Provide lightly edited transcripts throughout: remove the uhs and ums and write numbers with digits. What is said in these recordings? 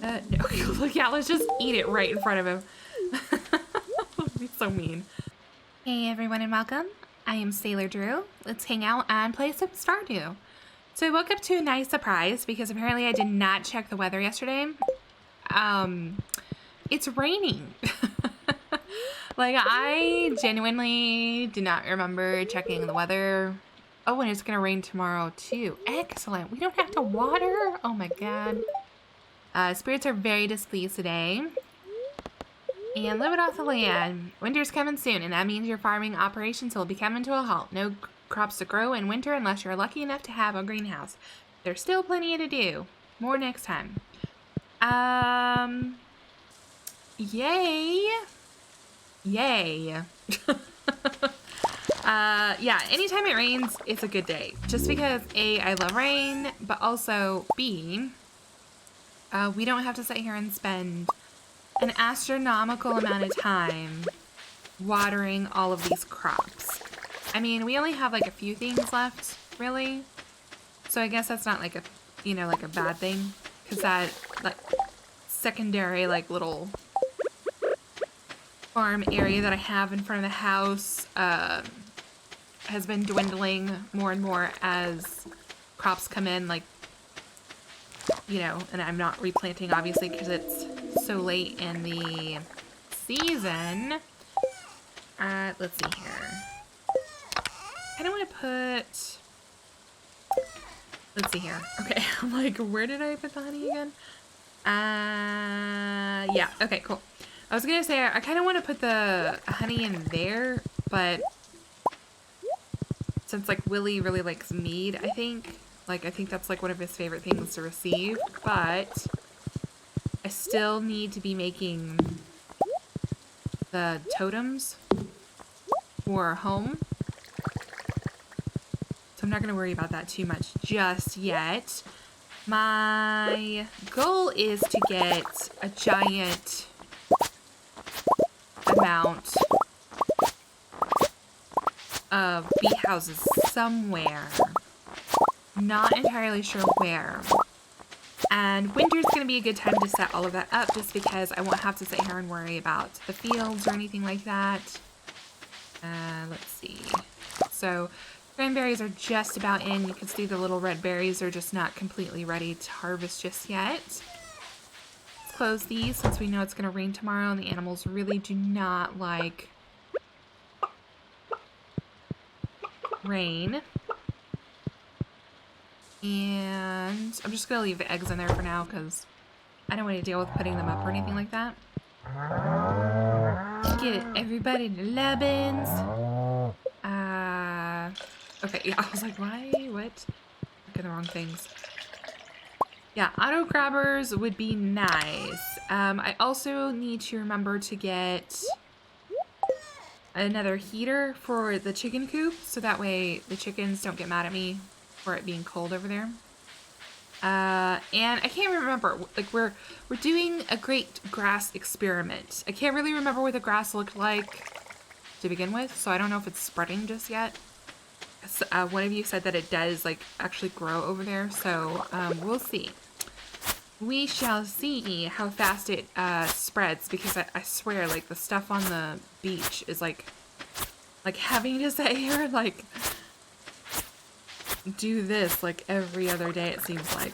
No. Look, yeah, let's just eat it right in front of him. That'd be so mean. Hey everyone and welcome. I am SailorDrew. Let's hang out and play some Stardew. So I woke up to a nice surprise because apparently I did not check the weather yesterday. It's raining. Like, I genuinely did not remember checking the weather. Oh, and it's gonna rain tomorrow too. Excellent. We don't have to water. Oh my god. Spirits are very displeased today. And live it off the land. Winter's coming soon, and that means your farming operations will be coming to a halt. No crops to grow in winter unless you're lucky enough to have a greenhouse. There's still plenty to do. More next time. Yay. Yay. Yeah, anytime it rains, it's a good day. Just because A, I love rain, but also B, we don't have to sit here and spend an astronomical amount of time watering all of these crops. I mean, we only have like a few things left, really. So I guess that's not like a, you know, like a bad thing. Because that, like, secondary, like, little farm area that I have in front of the house has been dwindling more and more as crops come in, like, you know, and I'm not replanting, obviously, because it's so late in the season. Let's see here. I kind of want to put... Let's see here. Okay, I'm like, where did I put the honey again? Yeah, okay, cool. I was gonna say, I kind of want to put the honey in there, but since, like, Willie really likes mead, I think that's, like, one of his favorite things to receive, but I still need to be making the totems for home. So I'm not going to worry about that too much just yet. My goal is to get a giant amount of bee houses somewhere. Not entirely sure where. And winter's going to be a good time to set all of that up just because I won't have to sit here and worry about the fields or anything like that. Let's see. So cranberries are just about in. You can see the little red berries are just not completely ready to harvest just yet. Let's close these since we know it's going to rain tomorrow and the animals really do not like rain. And I'm just going to leave the eggs in there for now because I don't want to deal with putting them up or anything like that. Get everybody to Lubbins. Okay, yeah, I was like, why? What? Look at the wrong things. Yeah, auto grabbers would be nice. I also need to remember to get another heater for the chicken coop so that way the chickens don't get mad at me for it being cold over there. And I can't remember, like, we're doing a great grass experiment. I can't really remember what the grass looked like to begin with, so I don't know if it's spreading just yet. One of you said that it does, like, actually grow over there, so we'll see. We shall see how fast it spreads, because I swear, like, the stuff on the beach is, like having to sit here and, like, do this, like, every other day, it seems like.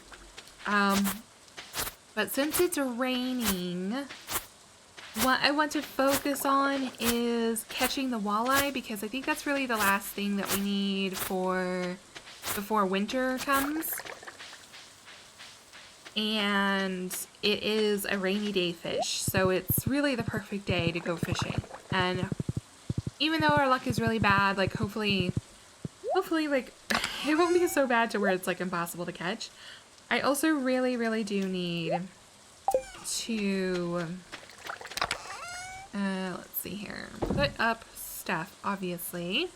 But since it's raining, what I want to focus on is catching the walleye, because I think that's really the last thing that we need for before winter comes. And it is a rainy day fish, so it's really the perfect day to go fishing. And even though our luck is really bad, like, hopefully, like, it won't be so bad to where it's, like, impossible to catch. I also really, really do need to, let's see here, put up stuff, obviously.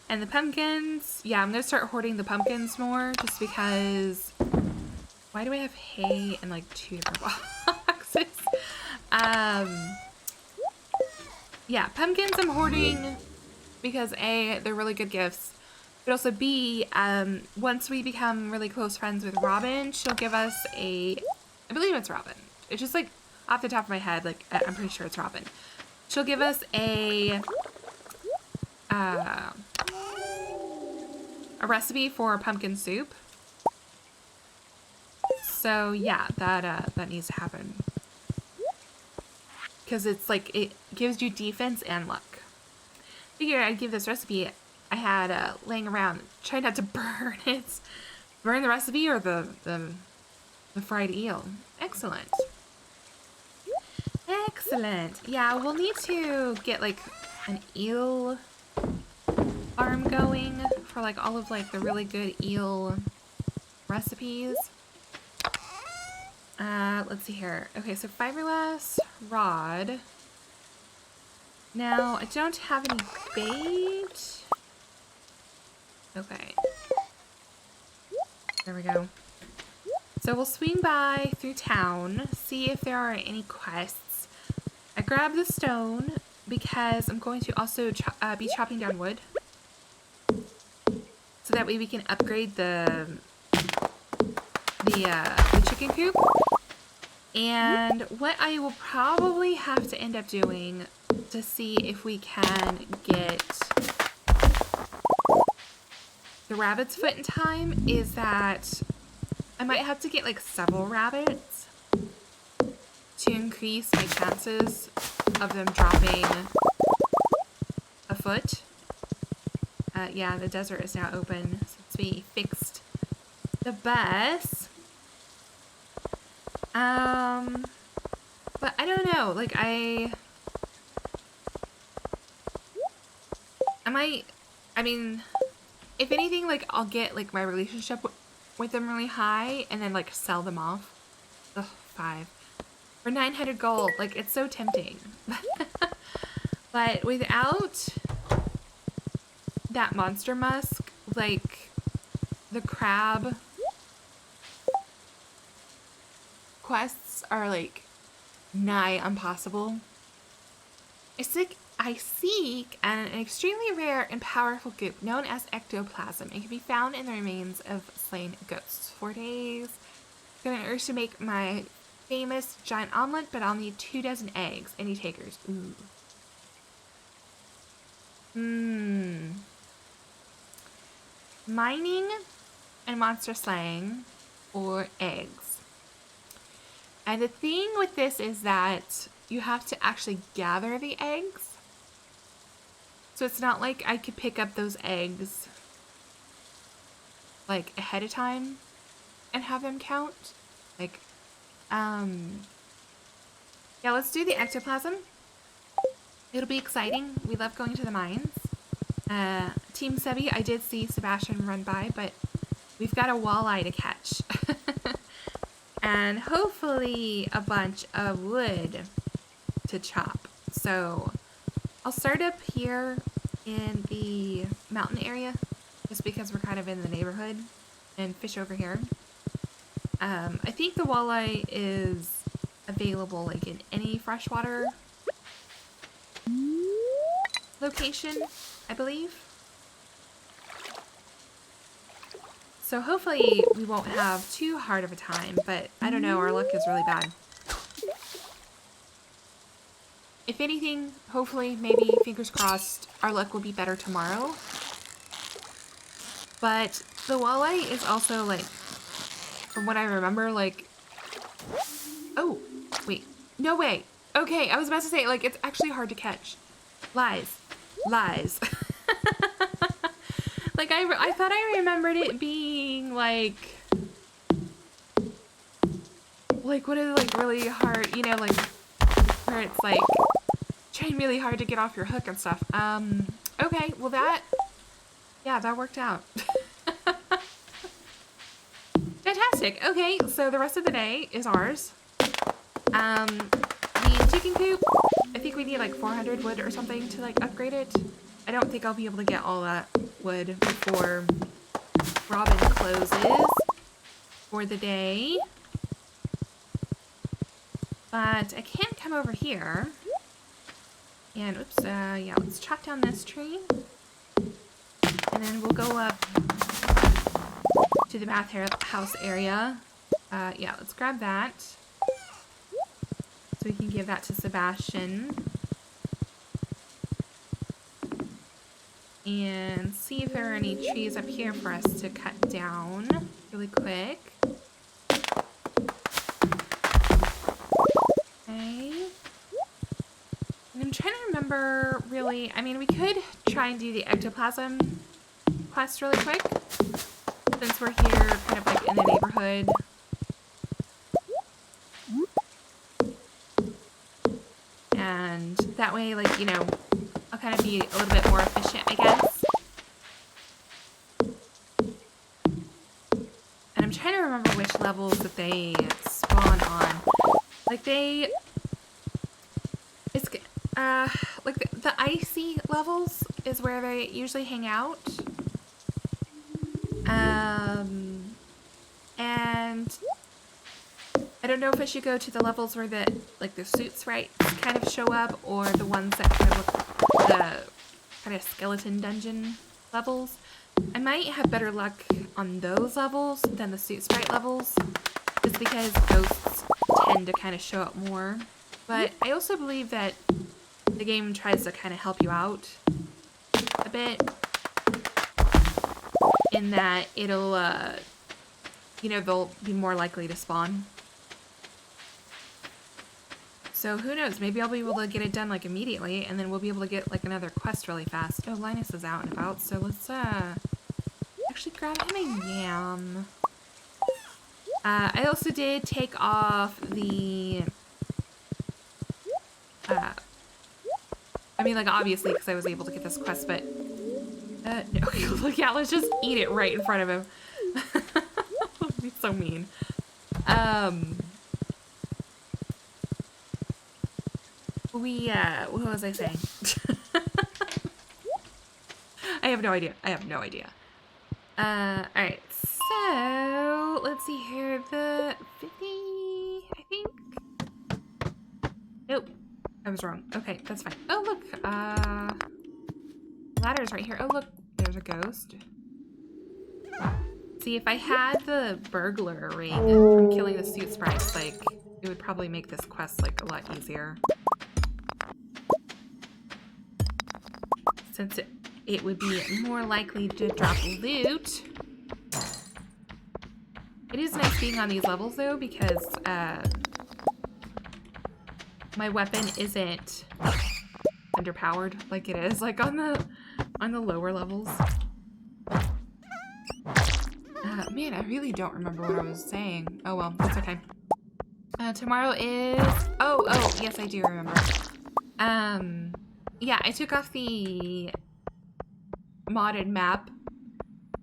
And the pumpkins, yeah, I'm going to start hoarding the pumpkins more, just because, why do I have hay in, like, 2 different boxes? Yeah, pumpkins I'm hoarding because A, they're really good gifts. But also B, once we become really close friends with Robin, she'll give us a, I believe it's Robin, It's just like off the top of my head, like I'm pretty sure it's Robin. She'll give us a recipe for pumpkin soup. So yeah, that needs to happen. Because it's like, it gives you defense and luck. Figured I'd give this recipe I had laying around. Try not to burn it. Burn the recipe or the fried eel. Excellent. Excellent. Yeah, we'll need to get like an eel farm going for like all of like the really good eel recipes. Let's see here. Okay, so fiberglass rod. Now, I don't have any bait. Okay. There we go. So we'll swing by through town, see if there are any quests. I grabbed the stone because I'm going to also be chopping down wood. So that way we can upgrade the chicken coop. And what I will probably have to end up doing to see if we can get the rabbit's foot in time is that I might have to get like several rabbits to increase my chances of them dropping a foot. Yeah, the desert is now open since we fixed the bus. But I don't know, like I mean, if anything, like I'll get like my relationship with them really high and then like sell them off. Ugh, 5. For 900 gold, like it's so tempting. But without that monster musk, like the crab quests are like nigh impossible. I seek an extremely rare and powerful goop known as ectoplasm. It can be found in the remains of slain ghosts. 4 days. I'm gonna urge to make my famous giant omelet, but I'll need 2 dozen eggs. Any takers? Ooh. Mining and monster slaying or eggs. And the thing with this is that you have to actually gather the eggs. So it's not like I could pick up those eggs like ahead of time and have them count. Like, yeah, let's do the ectoplasm. It'll be exciting. We love going to the mines. Team Sebi, I did see Sebastian run by, but we've got a walleye to catch. And hopefully a bunch of wood to chop. So I'll start up here in the mountain area just because we're kind of in the neighborhood and fish over here. I think the walleye is available like in any freshwater location, I believe. So hopefully we won't have too hard of a time, but I don't know, our luck is really bad. If anything, hopefully, maybe, fingers crossed, our luck will be better tomorrow. But the walleye is also, like, from what I remember, like... Oh, wait. No way. Okay, I was about to say, like, it's actually hard to catch. Lies. Lies. Like, I thought I remembered it being, like, what is, like, really hard, you know, like, where it's, like, trying really hard to get off your hook and stuff. Okay, well yeah, that worked out. Fantastic. Okay, so the rest of the day is ours. The chicken coop, I think we need, like, 400 wood or something to, like, upgrade it. I don't think I'll be able to get all that wood before Robin closes for the day. But I can come over here. And, oops, yeah, let's chop down this tree. And then we'll go up to the bathhouse area. Yeah, let's grab that. So we can give that to Sebastian. And see if there are any trees up here for us to cut down really quick. Okay. And I'm trying to remember, really, I mean, we could try and do the ectoplasm quest really quick, since we're here kind of like in the neighborhood. And that way, like, you know, I'll kind of be a little bit more efficient, I guess. And I'm trying to remember which levels that they spawn on. Like like the icy levels is where they usually hang out. And I don't know if I should go to the levels where the suit sprites kind of show up, or the ones that kind of look the kind of skeleton dungeon levels. I might have better luck on those levels than the suit sprite levels, just because ghosts tend to kind of show up more. But I also believe that the game tries to kind of help you out a bit, in that it'll, you know, they'll be more likely to spawn. So who knows, maybe I'll be able to get it done like immediately, and then we'll be able to get like another quest really fast. Oh, Linus is out and about, so let's actually grab him a yam. I also did take off the I mean, like, obviously, because I was able to get this quest, but no. Look, yeah, let's just eat it right in front of him. He's so mean. What was I saying? I have no idea. I have no idea. Alright, so, let's see here, the 50, I think? Nope, I was wrong. Okay, that's fine. Oh, look, ladder's right here. Oh, look, there's a ghost. See, if I had the burglar ring from killing the suit sprites, like, it would probably make this quest, like, a lot easier. Since it would be more likely to drop loot. It is nice being on these levels, though, because, my weapon isn't underpowered like it is, like, on the lower levels. Man, I really don't remember what I was saying. Oh, well, that's okay. Tomorrow is... Oh, yes, I do remember. Yeah, I took off the modded map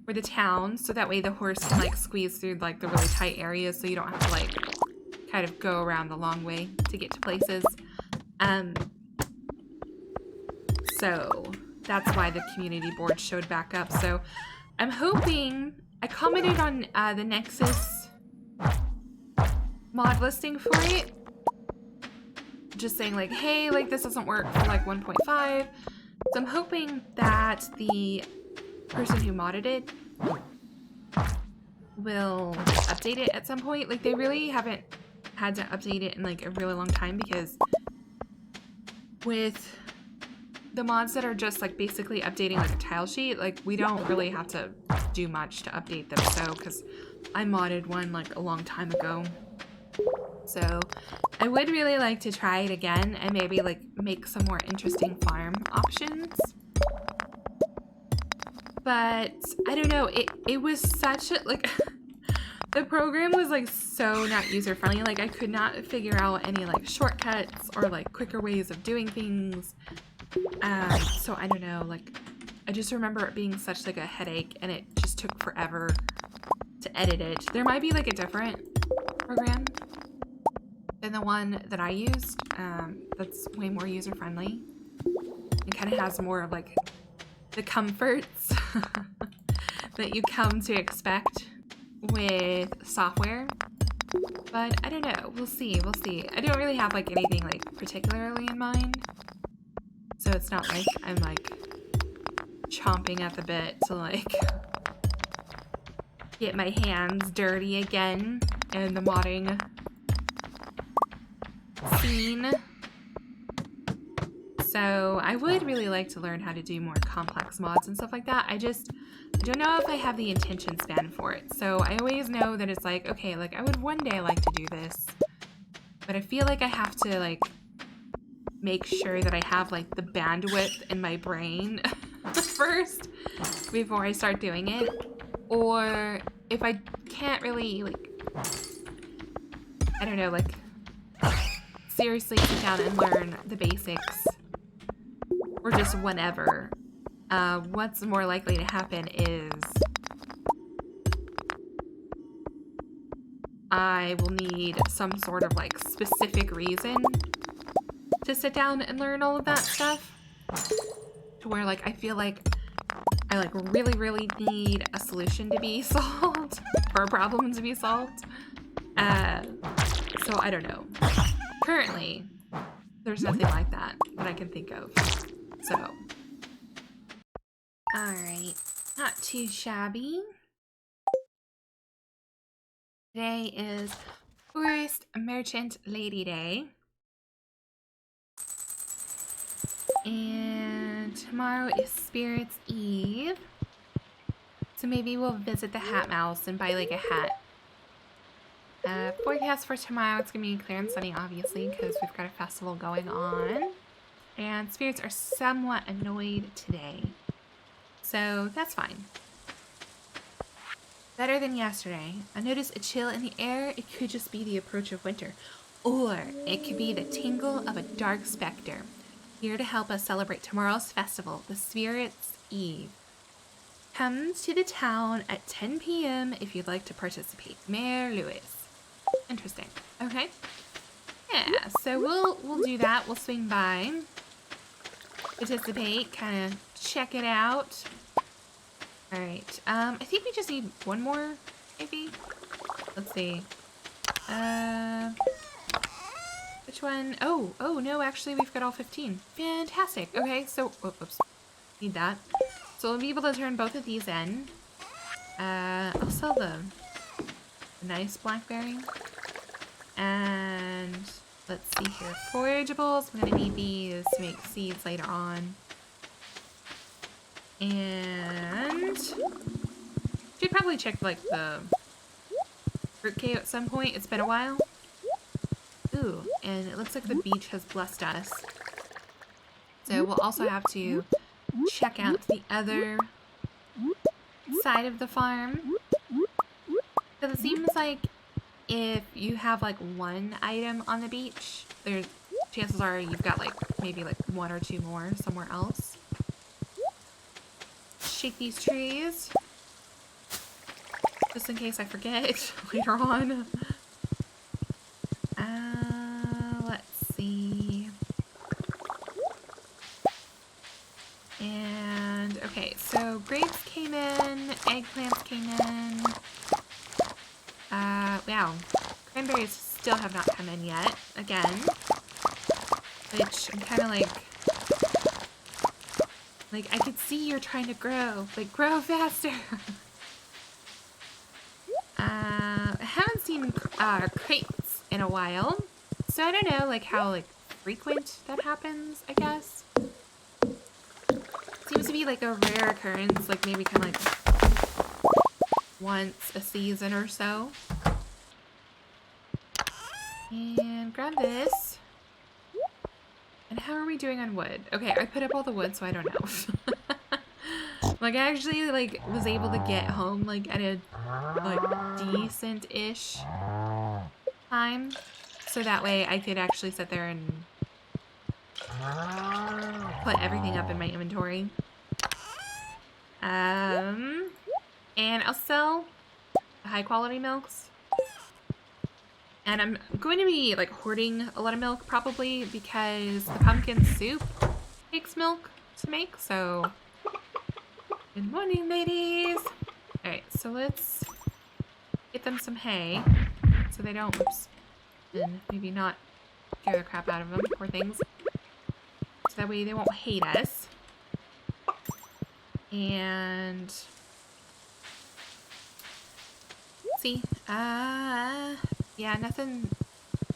for the town, so that way the horse can, like, squeeze through, like, the really tight areas, so you don't have to, like, kind of go around the long way to get to places. So that's why the community board showed back up. So I'm hoping... I commented on the Nexus mod listing for it, just saying like, hey, like this doesn't work for like 1.5. So I'm hoping that the person who modded it will update it at some point. Like they really haven't had to update it in like a really long time, because with the mods that are just like basically updating like a tile sheet, like we don't really have to do much to update them. So because I modded one like a long time ago, so I would really like to try it again and maybe like make some more interesting farm options. But I don't know, it was such a like the program was like so not user friendly. Like I could not figure out any like shortcuts or like quicker ways of doing things. So I don't know, like I just remember it being such like a headache, and it just took forever to edit it. There might be like a different program than the one that I used, that's way more user friendly. It kind of has more of like the comforts that you come to expect with software. But I don't know, we'll see. I don't really have like anything like particularly in mind. So it's not like I'm like chomping at the bit to like get my hands dirty again in the modding scene. So I would really like to learn how to do more complex mods and stuff like that. I don't know if I have the attention span for it. So I always know that it's like, okay, like I would one day like to do this, but I feel like I have to like make sure that I have like the bandwidth in my brain first before I start doing it. Or if I can't really like, I don't know, like seriously sit down and learn the basics, or just whenever, what's more likely to happen is I will need some sort of like specific reason to sit down and learn all of that stuff, to where like I feel like I like really need a solution to be solved or a problem to be solved. So I don't know. Currently, there's nothing like that I can think of. So, alright, not too shabby. Today is Forest Merchant Lady Day. And tomorrow is Spirits Eve. So maybe we'll visit the Hat Mouse and buy like a hat. Forecast for tomorrow, it's going to be clear and sunny, obviously, because we've got a festival going on. And spirits are somewhat annoyed today. So that's fine. Better than yesterday. I noticed a chill in the air. It could just be the approach of winter. Or it could be the tingle of a dark specter, here to help us celebrate tomorrow's festival, the Spirits Eve. Come to the town at 10 p.m. if you'd like to participate. Mayor Lewis. Interesting. Okay. Yeah, so we'll do that. We'll swing by, participate, kind of check it out. All right. I think we just need one more, maybe. Let's see. Which one? Oh no, actually we've got all 15. Fantastic. Okay, so oops. Need that. So we'll be able to turn both of these in. I'll sell the nice blackberry. And let's see here. Forageables. I'm gonna need these to make seeds later on. And should probably check like the fruit cave at some point. It's been a while. Ooh, and it looks like the beach has blessed us. So we'll also have to check out the other side of the farm. Because it seems like if you have like one item on the beach, there's chances are you've got like maybe like one or two more somewhere else. Shake these trees just in case I forget later on. Let's see. And okay, so grapes came in, eggplants came in. Wow, cranberries still have not come in yet, again, which I'm kind of like I could see you're trying to grow, like grow faster. I haven't seen crates in a while, so I don't know like how like frequent that happens, I guess. Seems to be like a rare occurrence, like maybe kind of like once a season or so. And grab this. And how are we doing on wood? Okay, I put up all the wood, so I don't know. Like, I actually, like, was able to get home, like, at a, like, decent-ish time. So that way I could actually sit there and put everything up in my inventory. And I'll sell the high-quality milks. And I'm going to be, like, hoarding a lot of milk, probably, because the pumpkin soup takes milk to make, so... Good morning, ladies! Alright, so let's get them some hay, so they don't, oops, and maybe not scare the crap out of them, poor things. So that way they won't hate us. And... let's see, yeah, nothing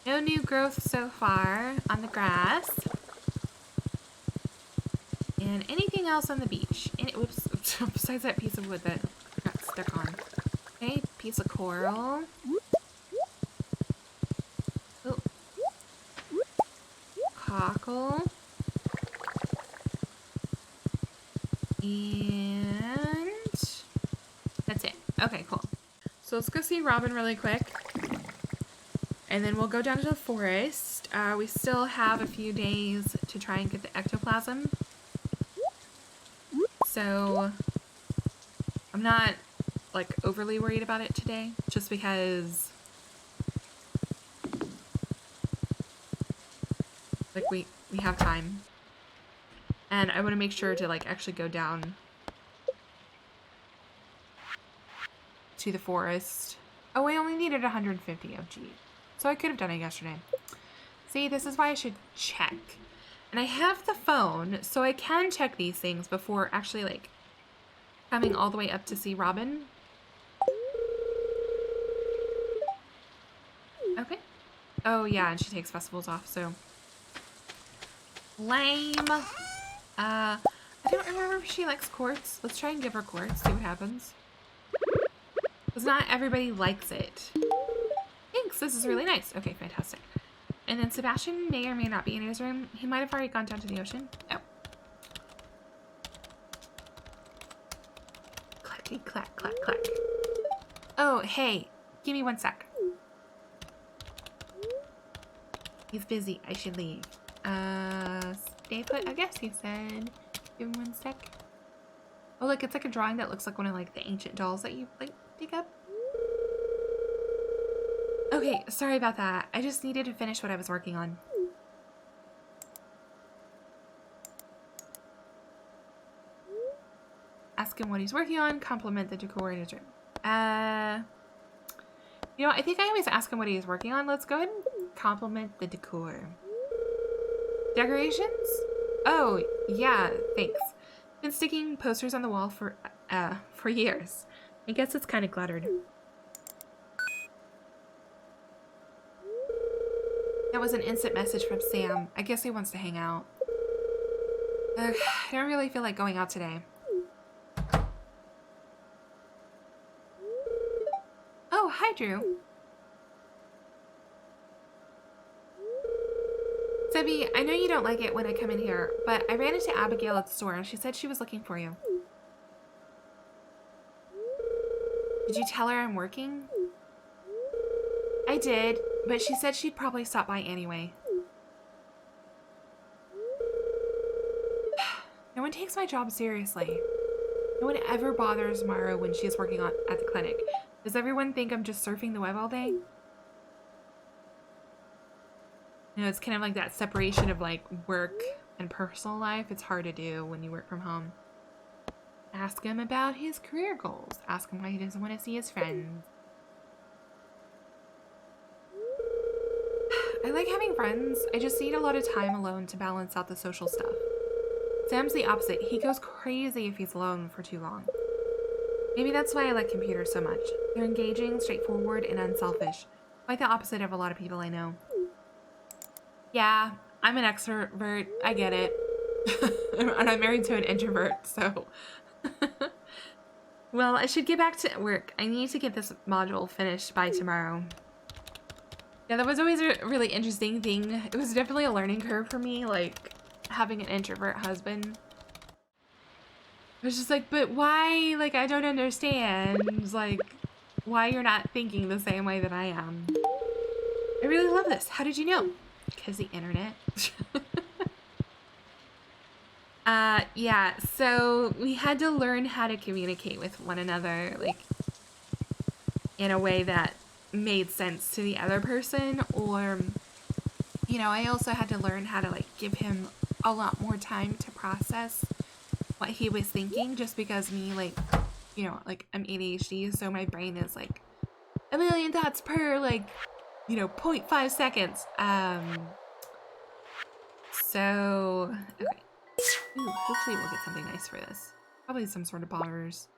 No new growth so far on the grass. And anything else on the beach? Whoops, besides that piece of wood that got stuck on. Okay, piece of coral. Oh. Cockle. And that's it. Okay, cool. So let's go see Robin really quick. And then we'll go down to the forest. We still have a few days to try and get the ectoplasm. So I'm not like overly worried about it today, just because like we have time. And I want to make sure to like actually go down to the forest. Oh, I only needed 150. Oh, gee. So I could have done it yesterday. See, this is why I should check. And I have the phone, so I can check these things before actually, like, coming all the way up to see Robin. Okay. Oh, yeah, and she takes festivals off, so. Lame. I don't remember if she likes quartz. Let's try and give her quartz, see what happens. Because not everybody likes it. Thanks, this is really nice. Okay, fantastic. And then Sebastian may or may not be in his room. He might have already gone down to the ocean. Oh. Clacky, clack, clack, clack. Oh, hey. Give me 1 sec. He's busy. I should leave. Stay put, I guess he said. Give him 1 sec. Oh, look, it's like a drawing that looks like one of, like, the ancient dolls that you, like, pick up. Okay, sorry about that. I just needed to finish what I was working on. Ask him what he's working on, compliment the decor in his room. You know, I think I always ask him what he's working on. Let's go ahead and compliment the decor. Decorations? Oh, yeah, thanks. Been sticking posters on the wall for years. I guess it's kind of cluttered. That was an instant message from Sam. I guess he wants to hang out. I don't really feel like going out today. Oh, hi, Drew. Sebby, I know you don't like it when I come in here, but I ran into Abigail at the store and she said she was looking for you. Did you tell her I'm working? I did, but she said she'd probably stop by anyway. No one takes my job seriously. No one ever bothers Mara when she's working at the clinic. Does everyone think I'm just surfing the web all day? You know, it's kind of like that separation of like work and personal life. It's hard to do when you work from home. Ask him about his career goals. Ask him why he doesn't want to see his friends. I like having friends. I just need a lot of time alone to balance out the social stuff. Sam's the opposite. He goes crazy if he's alone for too long. Maybe that's why I like computers so much. They're engaging, straightforward, and unselfish. Quite the opposite of a lot of people I know. Yeah, I'm an extrovert. I get it. And I'm married to an introvert, so... Well, I should get back to work. I need to get this module finished by tomorrow. Yeah, that was always a really interesting thing. It was definitely a learning curve for me, like, having an introvert husband. I was just like, but why? Like, I don't understand, like, why you're not thinking the same way that I am. I really love this. How did you know? Because the internet. Yeah, so we had to learn how to communicate with one another, like, in a way that made sense to the other person, or, you know, I also had to learn how to, like, give him a lot more time to process what he was thinking, just because me, like, you know, like, I'm ADHD, so my brain is, like, a million thoughts per, like, you know, 0.5 seconds. So, okay. Ooh, hopefully we'll get something nice for this. Probably some sort of bars.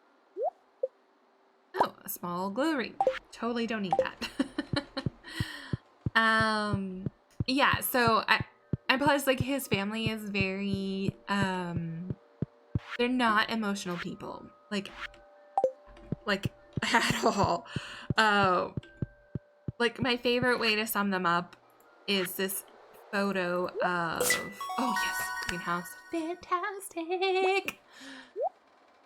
Oh, a small glow ring. Totally don't need that. Yeah, so and plus like his family is very they're not emotional people. Like at all. Like my favorite way to sum them up is this photo of, oh yes, greenhouse. Fantastic.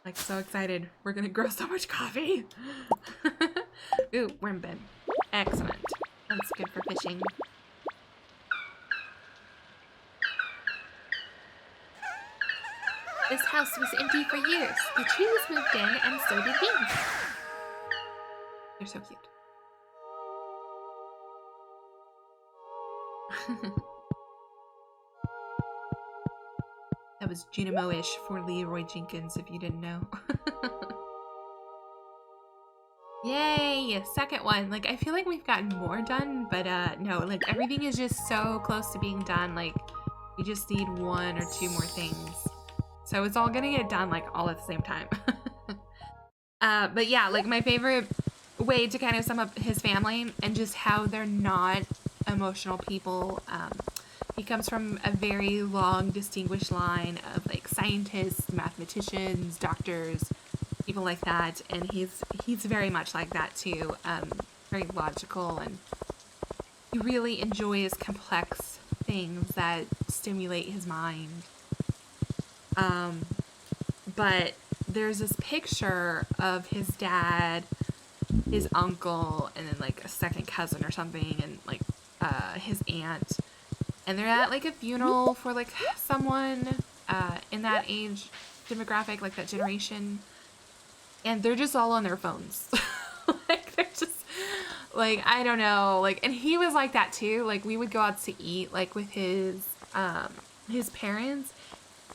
Like so excited. We're gonna grow so much coffee. Ooh, worm bin. Excellent. That's good for fishing. This house was empty for years. The trees moved in and so did we. They're so cute. That was Junimo-ish for Leroy Jenkins, if you didn't know. Yay! Second one. Like, I feel like we've gotten more done, but no, like, everything is just so close to being done. Like, we just need 1 or 2 more things. So it's all gonna get done, like, all at the same time. But yeah, like, my favorite way to kind of sum up his family and just how they're not emotional people. He comes from a very long, distinguished line of like scientists, mathematicians, doctors, people like that, and he's very much like that too. Very logical, and he really enjoys complex things that stimulate his mind. But there's this picture of his dad, his uncle, and then like a second cousin or something, and like his aunt. And they're at like a funeral for like someone in that age demographic, like that generation. And they're just all on their phones. Like they're just like, I don't know. Like, and he was like that too. Like we would go out to eat like with his parents,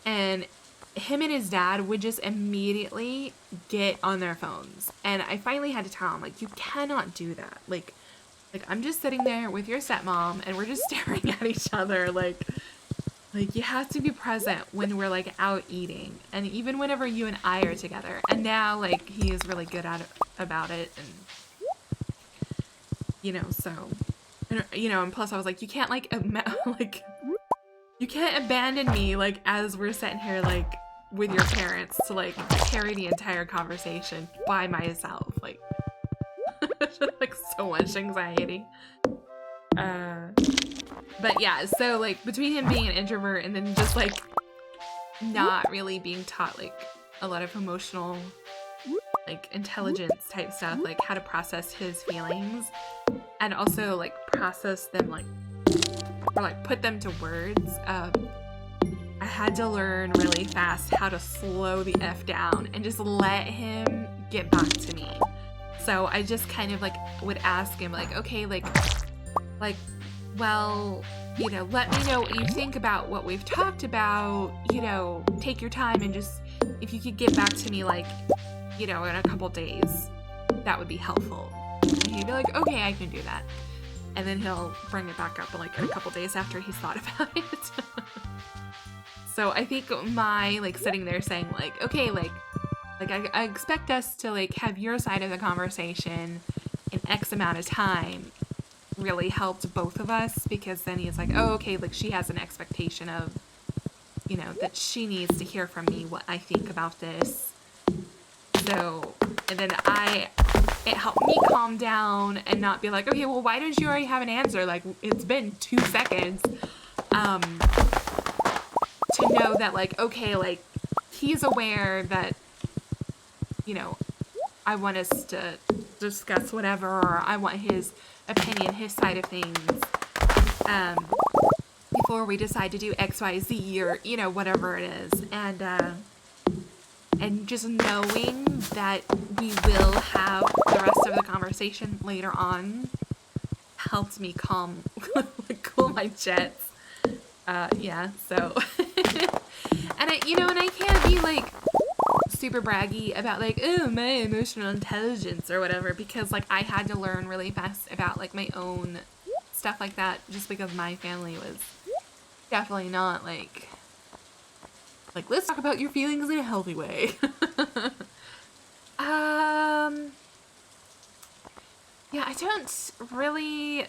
and him and his dad would just immediately get on their phones. And I finally had to tell him, like, you cannot do that. Like I'm just sitting there with your stepmom and we're just staring at each other. Like you have to be present when we're like out eating, and even whenever you and I are together. And now like he is really good at it, about it, and so, and plus I was like, you can't like like you can't abandon me like as we're sitting here like with your parents to like carry the entire conversation by myself. Like just like so much anxiety. But yeah, so like between him being an introvert and then just like not really being taught like a lot of emotional like intelligence type stuff, like how to process his feelings and also like process them like or like put them to words. I had to learn really fast how to slow the F down and just let him get back to me. So I just kind of like would ask him like, okay, like, well, let me know what you think about what we've talked about, take your time and just, if you could get back to me like, in a couple days, that would be helpful. And he'd be like, okay, I can do that. And then he'll bring it back up like in a couple days after he's thought about it. So I think my like sitting there saying like, okay, like I expect us to like have your side of the conversation in X amount of time really helped both of us, because then he's like, oh, okay, like she has an expectation of, that she needs to hear from me what I think about this. So, and then it helped me calm down and not be like, okay, well, why don't you already have an answer? Like, it's been 2 seconds. To know that, like, okay, like, he's aware that, I want us to discuss whatever, or I want his opinion, his side of things, before we decide to do X, Y, Z, or, whatever it is. And just knowing that we will have the rest of the conversation later on helped me cool my jets. Yeah, so. And I can't be like super braggy about like, oh, my emotional intelligence or whatever, because like I had to learn really fast about like my own stuff like that, just because my family was definitely not like let's talk about your feelings in a healthy way. Yeah, I don't really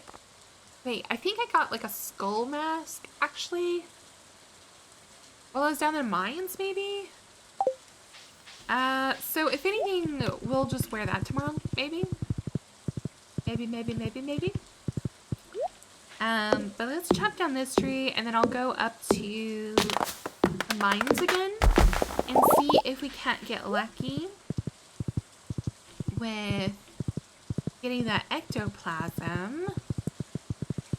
Wait, I think I got like a skull mask, actually. While I was down in the mines, maybe? So if anything, we'll just wear that tomorrow, maybe? Maybe. But let's chop down this tree, and then I'll go up to the mines again and see if we can't get lucky with getting that ectoplasm.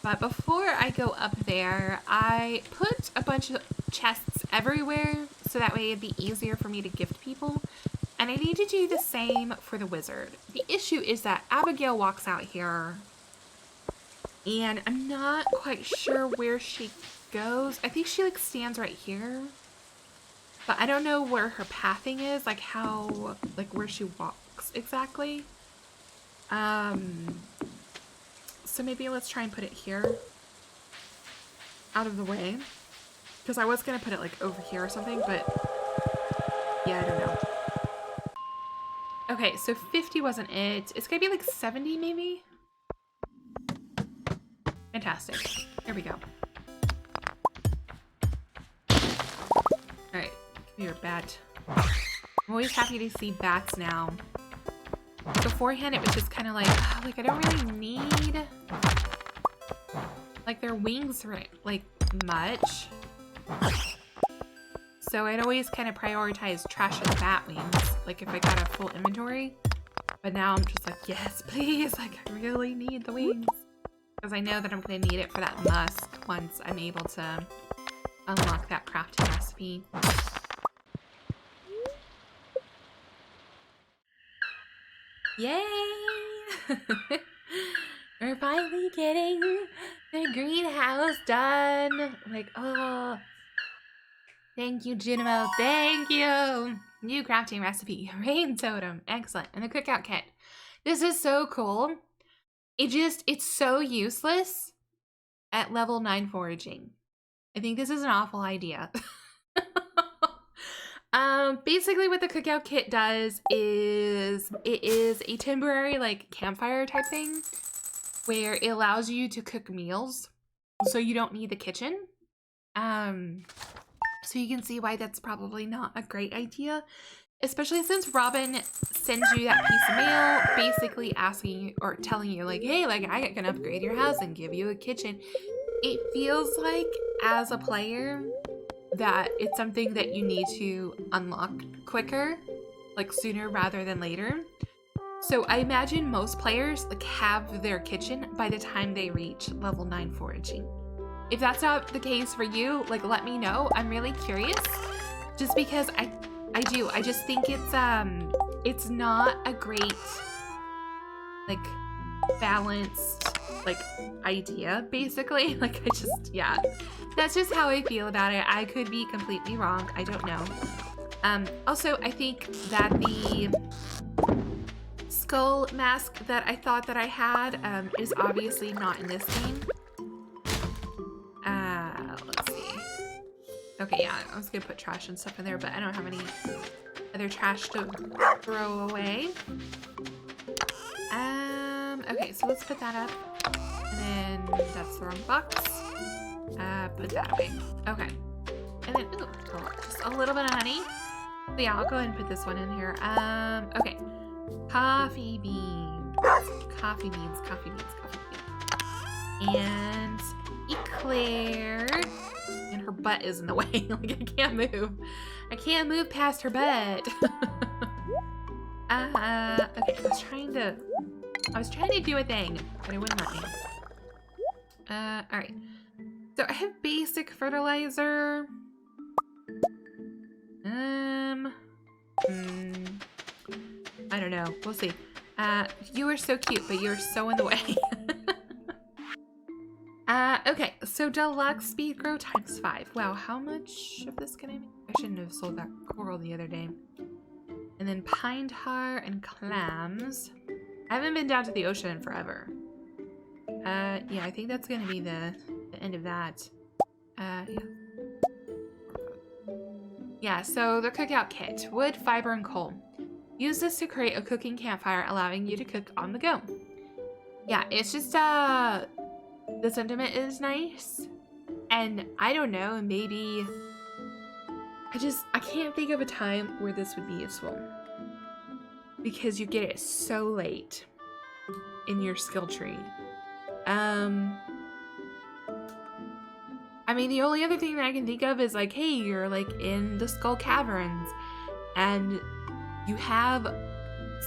But before I go up there, I put a bunch of chests everywhere so that way it'd be easier for me to gift people. And I need to do the same for the wizard. The issue is that Abigail walks out here and I'm not quite sure where she goes. I think she like stands right here. But I don't know where her pathing is, like how, like where she walks exactly. So maybe let's try and put it here, out of the way. Because I was going to put it like over here or something, but yeah, I don't know. Okay, so 50 wasn't it. It's going to be like 70 maybe? Fantastic. Here we go. Alright, give me your bat. I'm always happy to see bats now. Beforehand, it was just kind of like I don't really need, like, their wings for, like, much. So I'd always kind of prioritize trashing the bat wings, like, if I got a full inventory. But now I'm just like, yes, please, like, I really need the wings. Because I know that I'm going to need it for that musk once I'm able to unlock that crafting recipe. Yay! We're finally getting the greenhouse done. Like, oh. Thank you, Junimo. Thank you. New crafting recipe. Rain totem. Excellent. And the cookout kit. This is so cool. It's so useless at level 9 foraging. I think this is an awful idea. Basically what the cookout kit does is it is a temporary like campfire type thing where it allows you to cook meals so you don't need the kitchen. So you can see why that's probably not a great idea, especially since Robin sends you that piece of mail basically asking you or telling you like, hey, like I can upgrade your house and give you a kitchen. It feels like as a player that it's something that you need to unlock quicker, like sooner rather than later. So I imagine most players like have their kitchen by the time they reach level 9 foraging. If that's not the case for you, like let me know. I'm really curious, just because I just think it's not a great like balanced like idea basically. Like yeah. That's just how I feel about it. I could be completely wrong. I don't know. Also, I think that the skull mask that I thought that I had is obviously not in this game. Let's see. Okay, yeah, I was gonna put trash and stuff in there, but I don't have any other trash to throw away. Okay, so let's put that up. And then that's the wrong box. Put that away. Okay. And then, ooh, just a little bit of honey. So yeah, I'll go ahead and put this one in here. Okay. Coffee beans. Coffee beans. And Eclair. And her butt is in the way. Like, I can't move. I can't move past her butt. Okay, I was trying to do a thing, but it wouldn't let me. Alright. So I have basic fertilizer. I don't know. We'll see. You are so cute, but you're so in the way. Okay. So deluxe speed grow ×5. Wow, how much of this can I make? I shouldn't have sold that coral the other day. And then pine tar and clams. I haven't been down to the ocean in forever. Yeah, I think that's gonna be the end of that. Yeah. Yeah, so the cookout kit. Wood, fiber, and coal. Use this to create a cooking campfire, allowing you to cook on the go. Yeah, it's just, the sentiment is nice. And I don't know, maybe I can't think of a time where this would be useful. Because you get it so late in your skill tree. I mean, the only other thing that I can think of is like, hey, you're like in the Skull Caverns and you have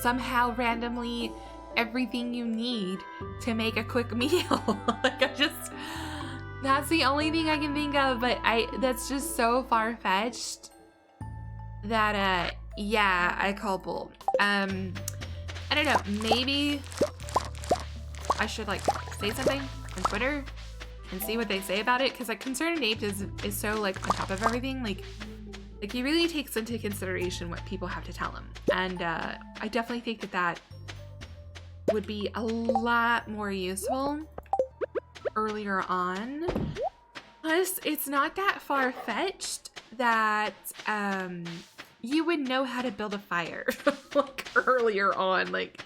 somehow randomly everything you need to make a quick meal. Like that's the only thing I can think of, but that's just so far-fetched that yeah, I call bull. I don't know, maybe I should like say something on Twitter and see what they say about it, because like Concerned Ape is so like on top of everything, like he really takes into consideration what people have to tell him, and I definitely think that would be a lot more useful earlier on. Plus, it's not that far-fetched that you would know how to build a fire like earlier on, like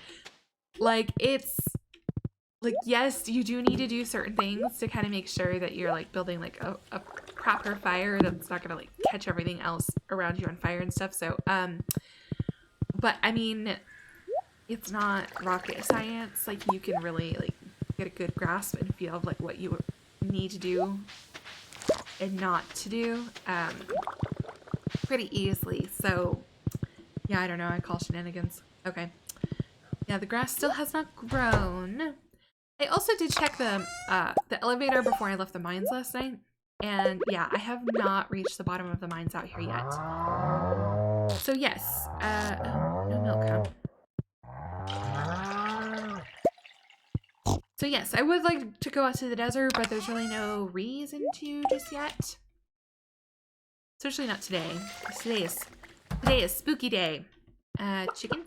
it's like, yes, you do need to do certain things to kind of make sure that you're like building like a proper fire that's not gonna like catch everything else around you on fire and stuff. So but I mean, it's not rocket science. Like, you can really like get a good grasp and feel of like what you need to do and not to do pretty easily. So yeah, I don't know, I call shenanigans. Okay, yeah, the grass still has not grown. I also did check the elevator before I left the mines last night, and yeah, I have not reached the bottom of the mines out here yet. So yes, oh, no milk, huh? So yes, I would like to go out to the desert, but there's really no reason to just yet. Especially not today. Today is spooky day. Chicken.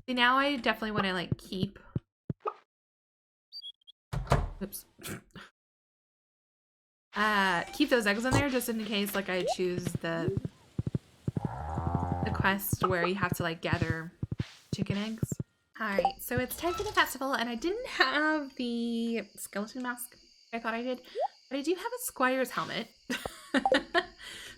See, now I definitely want to like keep. Oops. Keep those eggs in there just in case like I choose the quest where you have to like gather chicken eggs. Alright, so it's time for the festival, and I didn't have the skeleton mask I thought I did, but I do have a squire's helmet.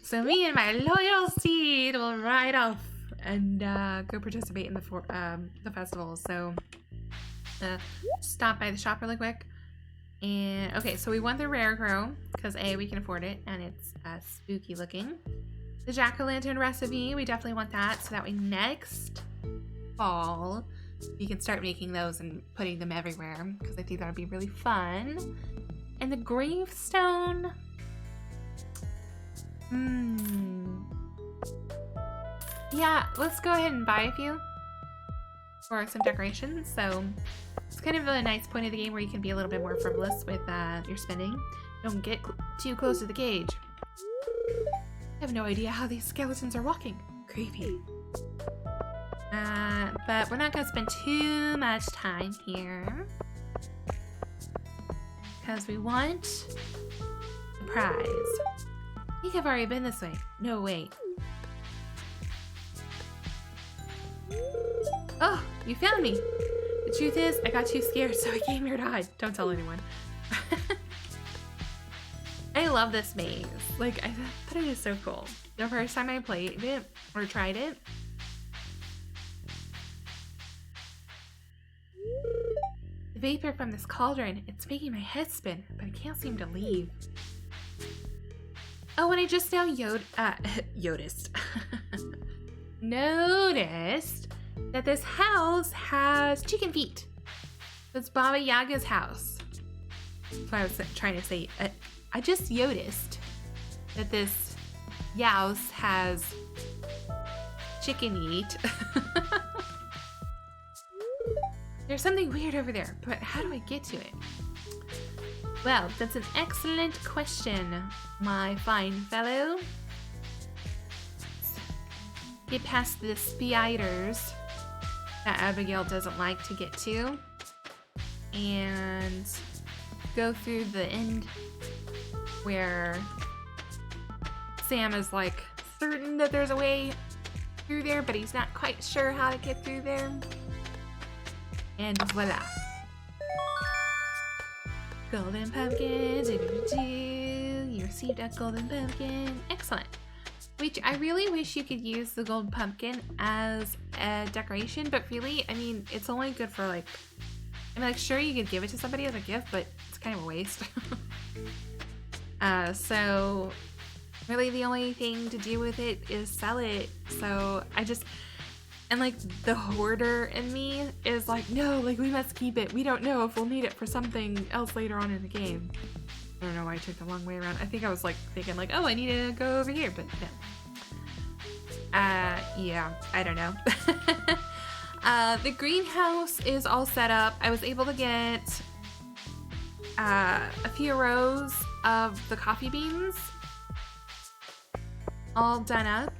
So me and my loyal steed will ride off and go participate in the festival. So stop by the shop really quick. And okay, so we want the rare grow because A, we can afford it, and it's spooky looking. The jack-o'-lantern recipe, we definitely want that, so that way next fall we can start making those and putting them everywhere, because I think that would be really fun. And the gravestone, yeah, let's go ahead and buy a few for some decorations. So it's kind of a nice point of the game where you can be a little bit more frivolous with your spending. Don't get too close to the cage. I have no idea how these skeletons are walking. Creepy. But we're not gonna spend too much time here because we want the prize. I think I've already been this way. No, wait. Oh, you found me. The truth is, I got too scared, so I came here to hide. Don't tell anyone. I love this maze. Like, I thought it was so cool. The first time I played it, or tried it, the vapor from this cauldron, it's making my head spin, but I can't seem to leave. Oh, and I just now noticed that this house has chicken feet. It's Baba Yaga's house. That's what I was trying to say. I just noticed that this house has chicken meat. There's something weird over there, but how do I get to it? Well, that's an excellent question, my fine fellow. Get past the spiders that Abigail doesn't like to get to, and go through the end where Sam is like certain that there's a way through there, but he's not quite sure how to get through there. And voila. Golden pumpkin. You received a golden pumpkin. Excellent. Which I really wish you could use the golden pumpkin as a decoration, but really, I mean, it's only good for like, I mean, like, sure, you could give it to somebody as a gift, but it's kind of a waste. So really the only thing to do with it is sell it. So I just, and like the hoarder in me is like, no, like we must keep it. We don't know if we'll need it for something else later on in the game. I don't know why I took the long way around. I think I was like thinking like, oh, I need to go over here, but no. Yeah, I don't know. The greenhouse is all set up. I was able to get a few rows of the coffee beans all done up.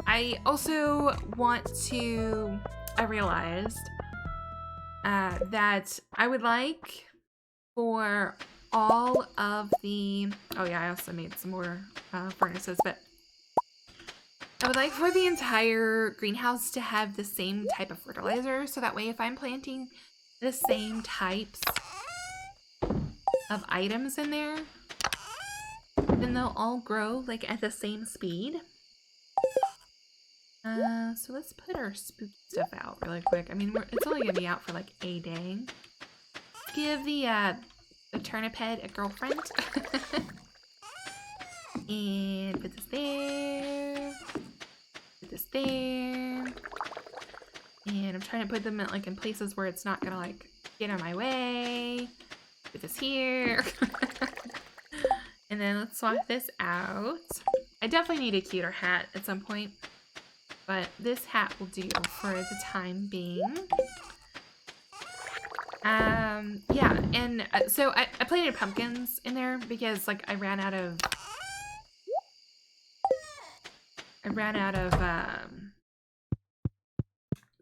I also want to, I realized that I would like for all of the, oh yeah, I also made some more furnaces, but I would like for the entire greenhouse to have the same type of fertilizer, so that way if I'm planting the same types of items in there, then they'll all grow like at the same speed. So let's put our spooky stuff out really quick. I mean, it's only gonna be out for like a day. Give the turnip head a girlfriend. And put this there. Put this there. And I'm trying to put them in, like in places where it's not gonna like get in my way. Put this here. And then let's swap this out. I definitely need a cuter hat at some point, but this hat will do for the time being. Yeah, and so I planted pumpkins in there because like I ran out of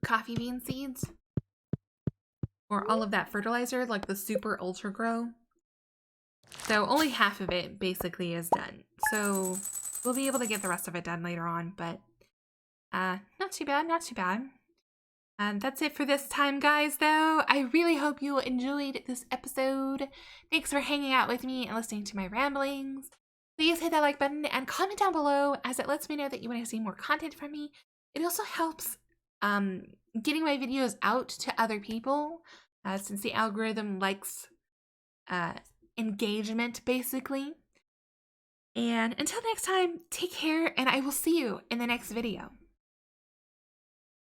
coffee bean seeds, or all of that fertilizer, like the super ultra grow. So only half of it basically is done. So we'll be able to get the rest of it done later on, but not too bad, not too bad. That's it for this time, guys, though. I really hope you enjoyed this episode. Thanks for hanging out with me and listening to my ramblings. Please hit that like button and comment down below, as it lets me know that you want to see more content from me. It also helps getting my videos out to other people, since the algorithm likes engagement, basically. And until next time, take care, and I will see you in the next video.